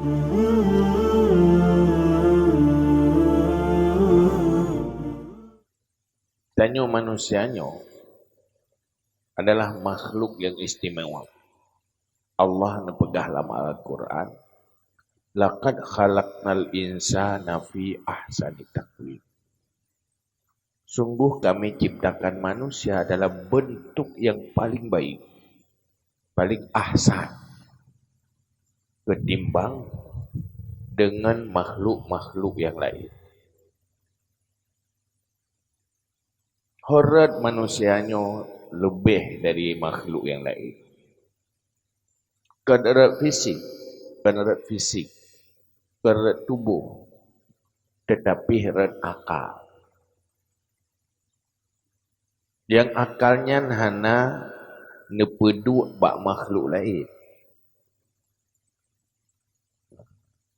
Tanya manusianya adalah makhluk yang istimewa. Allah nepegah dalam Al-Quran, laqad khalaqnal insana fi ahsani taqwim. Sungguh kami ciptakan manusia dalam bentuk yang paling baik, paling ahsan, ketimbang dengan makhluk-makhluk yang lain. Hormat manusianya lebih dari makhluk yang lain. Kadar fisik, kadar tubuh, tetapi red akal. Yang akalnya hana nepedu bak makhluk lain.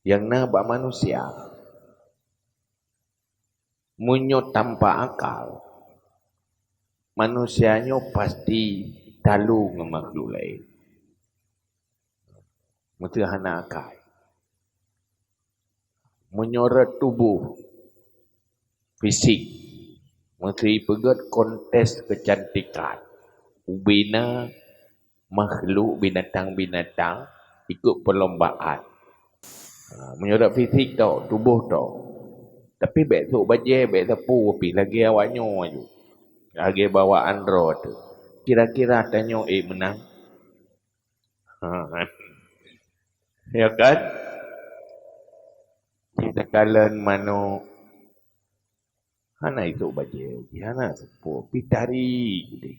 Yang na bak manusia. Munyo tanpa akal, manusianya pasti talu dengan makhluk lain. Mesti hana akal. Menyorot tubuh, fisik, mesti pegat kontes kecantikan. Ubina makhluk binatang-binatang ikut perlombaan. Menyorot fisik tau, tubuh tau. Tapi besok baje, besok sapu, api lagi awaknya aja. Lagi bawa Android. Kira-kira tanya menang. Ya kan? Kita kalian mano hana itu baje, hana sapu, pitari gitu.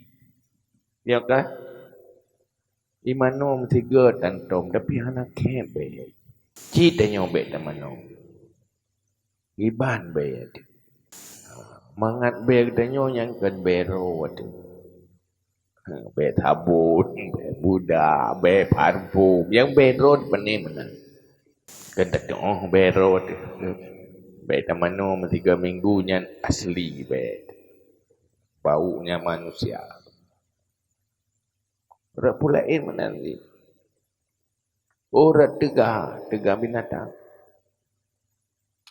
Ya kan? Imano mesti gerd antom, tapi hana kebe. Citanya obek tamano. Iban be. Mangat be tanyo yang kan bero tu. Be sabun, be buda, be parfum, yang bero benih mana? Kan tak bero tu. Be tamano mesti 3 minggu nya asli be. Baunya manusia. Rak pulain mana ni? Rak tegah binatang.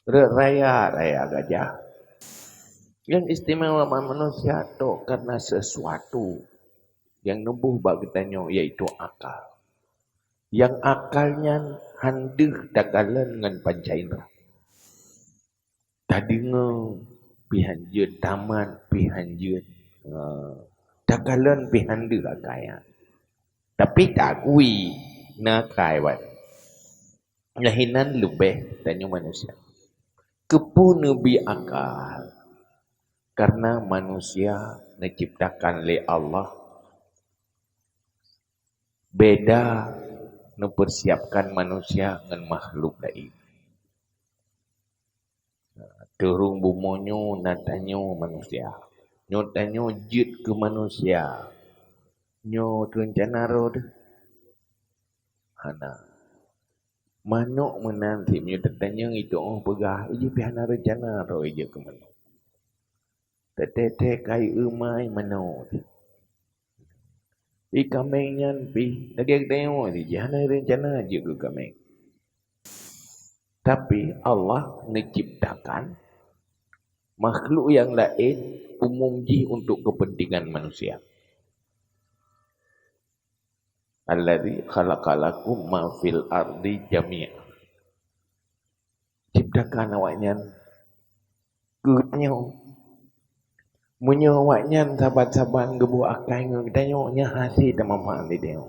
Rak raya gajah. Yang istimewa manusia tu karena sesuatu yang nubuh bagi tanya iaitu akal. Yang akalnya handih dagalan dengan pancaindra. Tadinga pihanjeun taman pihanjeun. Dagalan pihandih akaya. Tapi tak kui na kai wat. Nahinan lebih tanya manusia. Kepu nabi akal. Karena manusia diciptakan oleh Allah beda mempersiapkan manusia dengan makhluk lain. Terung bumonyo natanyo manusia. Nyo tanyo jit ke manusia. Nyo rencana rod. Hana. Manok menanti nyo tanya itu pegah. Iji pihana rencana rod ije ke manok. Tete kai umai manok. Di kamengnya pi. Lagi tengok di jana rencana je ke kameng. Tapi Allah menciptakan makhluk yang lain umum untuk kepentingan manusia. Alladzi khalaqalakum ma fil ardi jami'a. Ciptakan awaknya kenyo. Munyo awaknya saban-saban gebu akai ngedanyo hasil tamam di dia.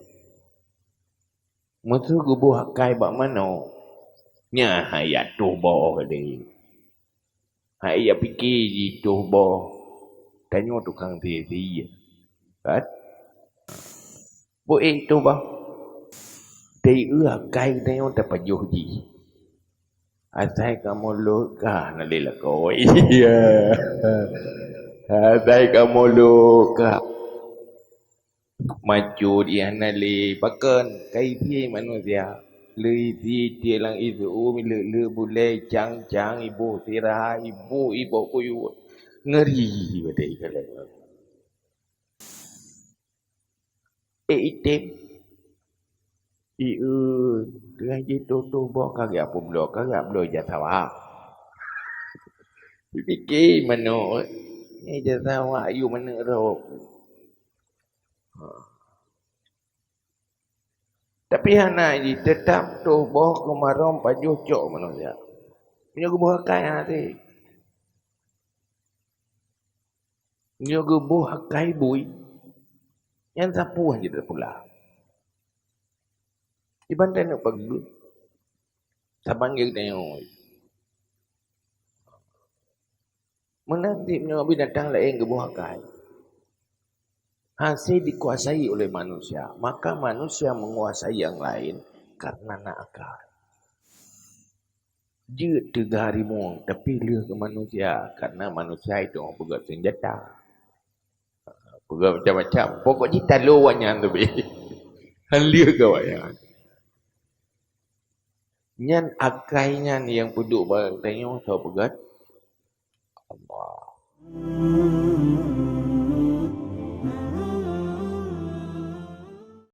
Mutu gebu akai bak mano? Nya hayat tu boh de. Hai ya fikir itu boh. Tanyo tukang dia. Kan? Bo itu bah. Dei akai tanyo dapat joji. Asai kamu luka nalila kau. Iya. Asai kamu luka. Maju dia nali pakan kai dia manusia. Lui di dia lang itu le boleh cang ibu tira ibu kuyu ngeri badai kalau. Item Dengan gitu tu boh kagak belum jatawa. Fikir mana ni jatawa you mana ro. Tapi hana ji tetap tu boh kemarom pajucok manusia. Punya buah kai hati. Punya buah kai bui. Yang sapuah je pula. Ibantai nak pergi. Sabang dia tengok. Menanti punya binatang lain ke buah kai. Hasil dikuasai oleh manusia. Maka manusia menguasai yang lain karena nak akal. Dia tiga harimau tapi dia ke manusia. Karena manusia itu orang pegang senjata. Pegang macam-macam. Pokoknya tak luarnya tu. Halia ke wayang. Nyan akainya yang puduk barang tengok tahu pegat. Allah.